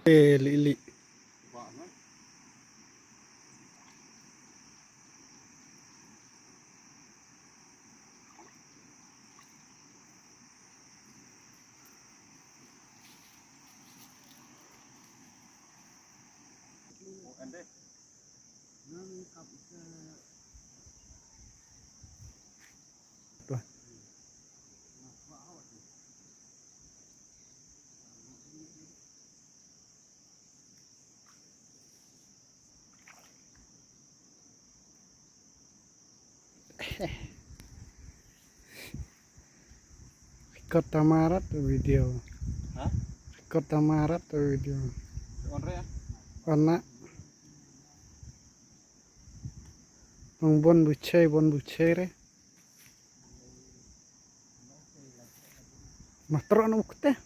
Lili. Tuh. Record tamarat tuh video. Hah? Record tamarat tuh video. Onre ya? Warna bon bucai re. Matro anu teh.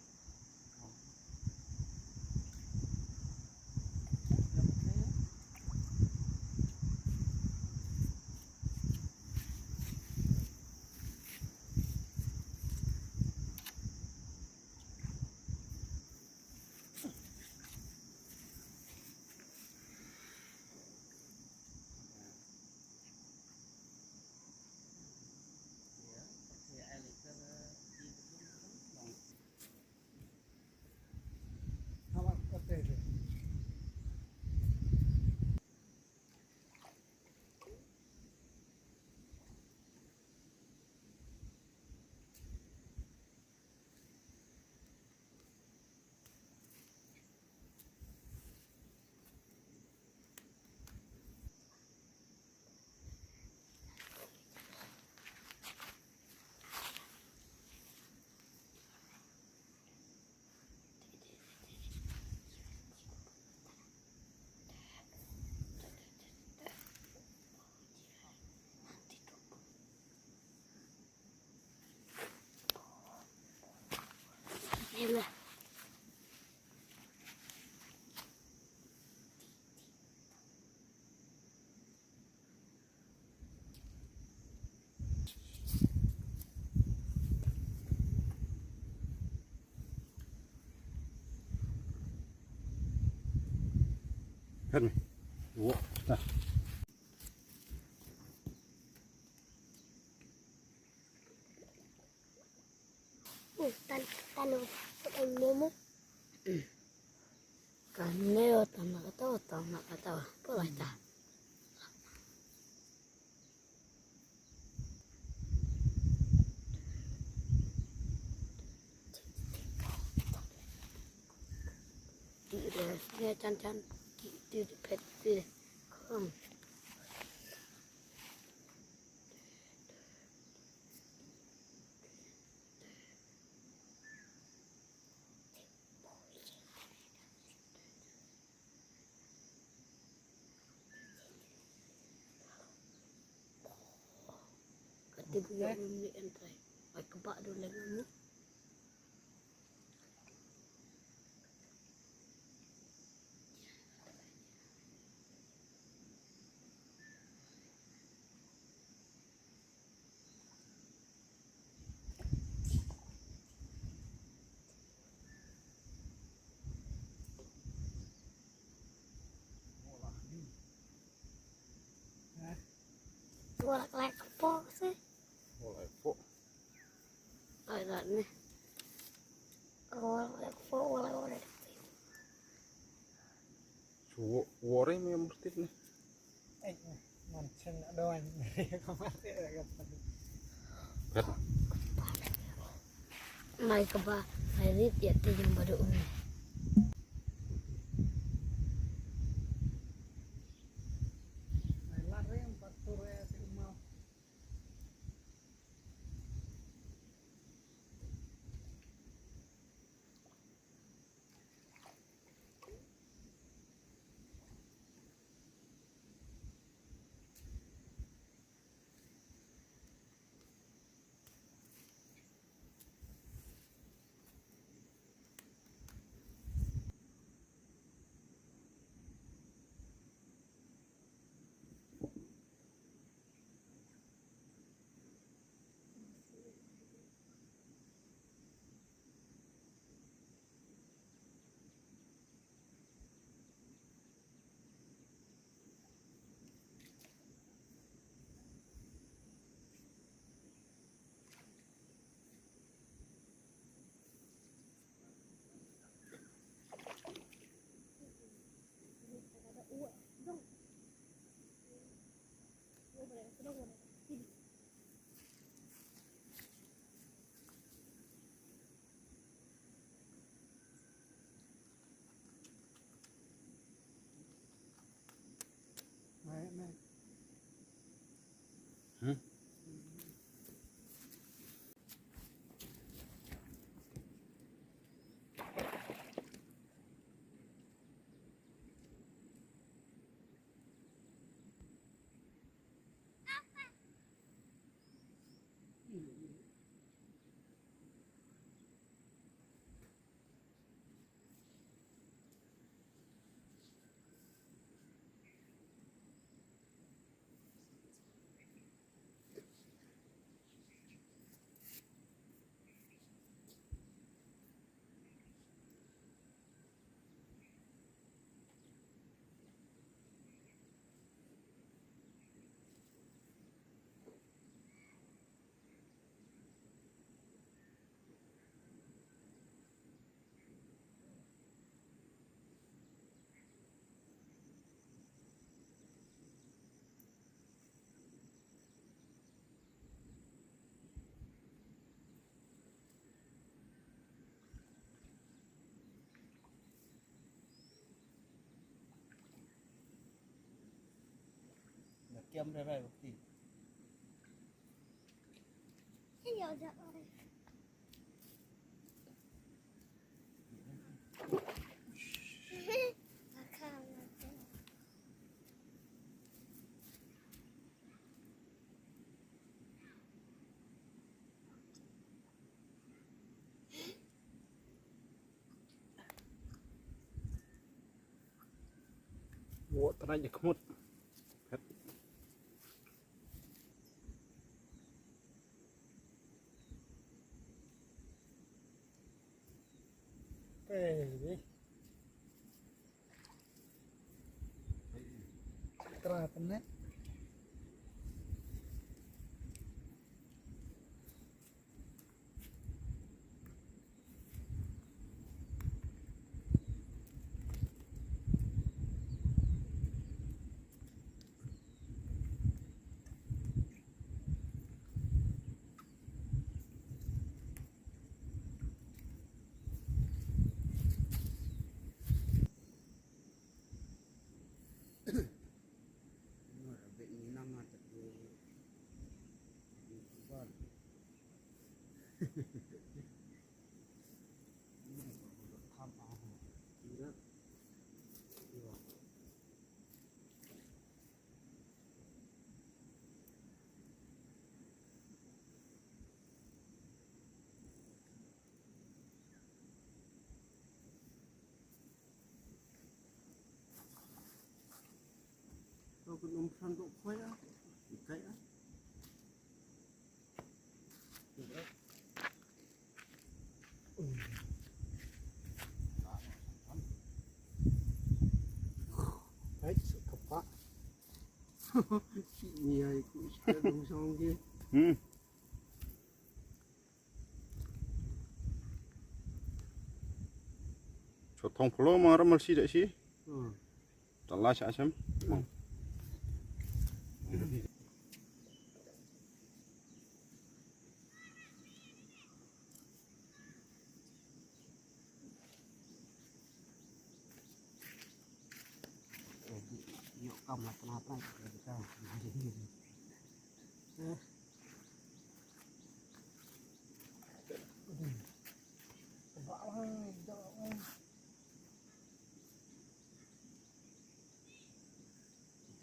Kan? Wo. Nah. Tanu nemu kan neo tanah kata nak kata apa ta di dia can di pet di kom ketiga yang ini entry ay kebak dulu lagi Walak lek apa sih? Mulai po. Ada nih. Walak lek apa walak. Suwo wore mi mesti nih. Mancen doan kamati Kan? Mai keba hari dia yang baru ini. kiam ra ra ti Cái giờ giật rồi. Mà khao là thế. Wo tanah je kemut. Het. Đi. Keratan nih. tôi cũng nông sản độ khoai á cái á Đấy, sự thập quá. chị nhiều cũng sẽ nông xong kia Cho thong plo mà ramal si dak si. ừ. Tala sa asam. Yuk kamu lah kenapa kita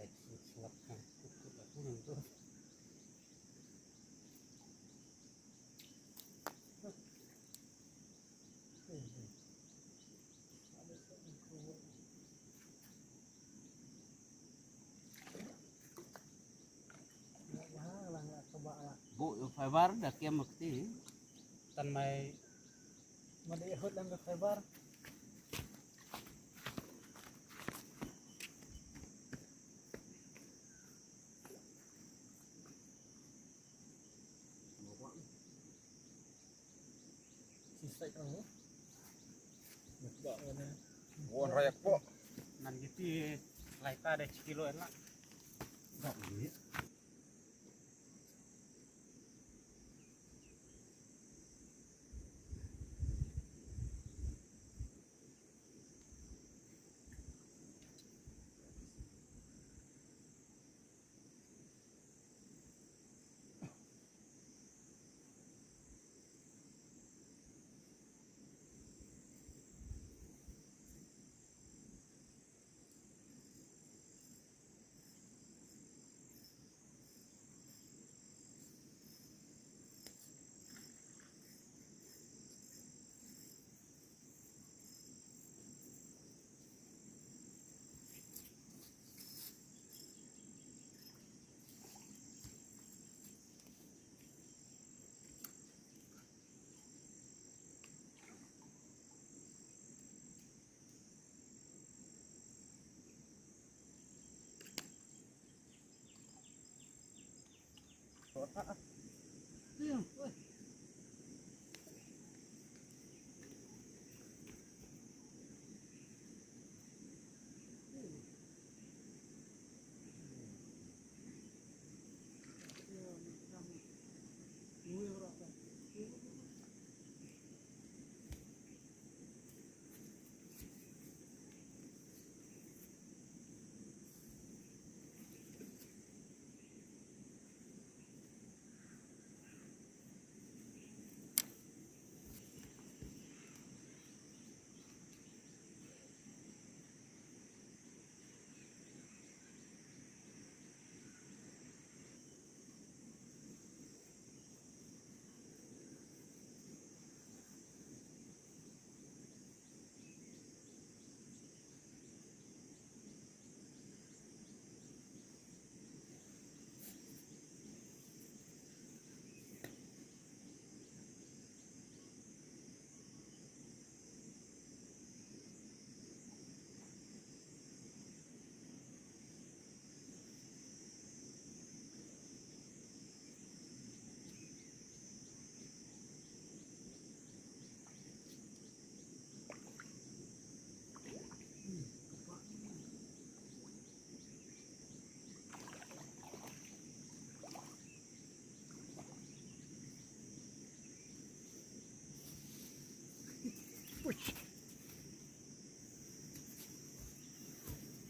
kita selapkan cukup lah kurang tu bộ phải var đã kem một tí Tan mai mà đi hút đang được phải bar. Sisa itu. Betul kan? Wo rayak po. nan gitu lai ta deh kilo enak Dak ni.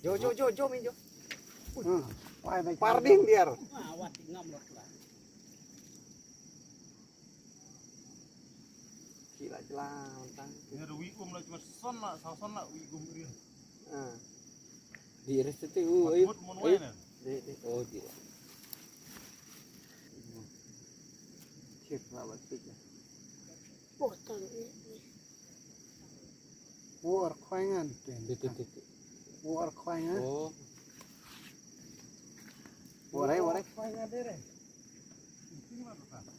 Jo min jo. Why they Parding dia. Awat ngam lah lah. Gila jelas tang. Ini ada wigum lah cuma son lah wigum dia. Ah. Di restu tu Buat mon wae. oh dia. Cek lah batik lah. Potong ni. War khoingan tuh. Itu. War khoingan. Oh. Warai. Khoingan deh. Ini mana tu?